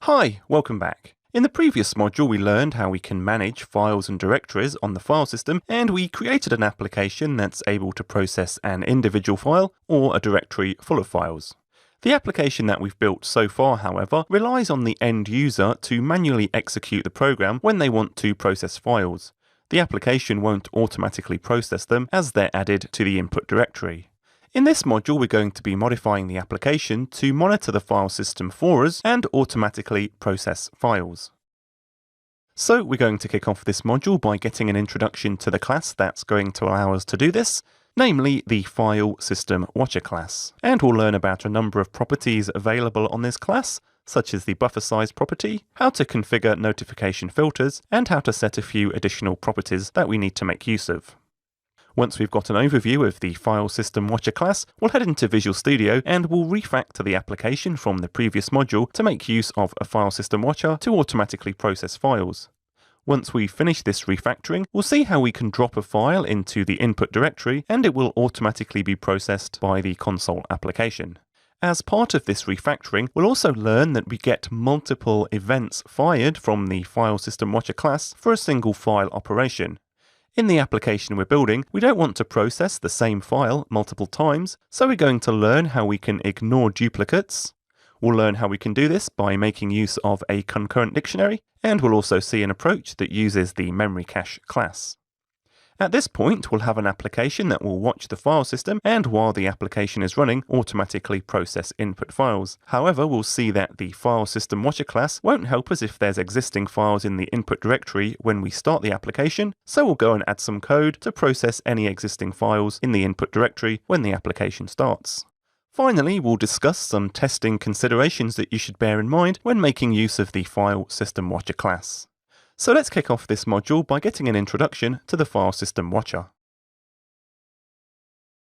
Hi, welcome back. In the previous module we learned how we can manage files and directories on the file system, and we created an application that's able to process an individual file or a directory full of files. The application that we've built so far, however, relies on the end user to manually execute the program when they want to process files. The application won't automatically process them as they're added to the input directory. In this module, we're going to be modifying the application to monitor the file system for us and automatically process files. So we're going to kick off this module by getting an introduction to the class that's going to allow us to do this, namely the File System Watcher class. And we'll learn about a number of properties available on this class, such as the buffer size property, how to configure notification filters, and how to set a few additional properties that we need to make use of. Once we've got an overview of the File System Watcher class, we'll head into Visual Studio and we'll refactor the application from the previous module to make use of a File System Watcher to automatically process files. Once we finish this refactoring, we'll see how we can drop a file into the input directory and it will automatically be processed by the console application. As part of this refactoring, we'll also learn that we get multiple events fired from the File System Watcher class for a single file operation. In the application we're building, we don't want to process the same file multiple times, so we're going to learn how we can ignore duplicates. We'll learn how we can do this by making use of a concurrent dictionary, and we'll also see an approach that uses the memory cache class. At this point, we'll have an application that will watch the file system and, while the application is running, automatically process input files. However, we'll see that the File System Watcher class won't help us if there's existing files in the input directory when we start the application, so we'll go and add some code to process any existing files in the input directory when the application starts. Finally, we'll discuss some testing considerations that you should bear in mind when making use of the File System Watcher class. So let's kick off this module by getting an introduction to the File System Watcher.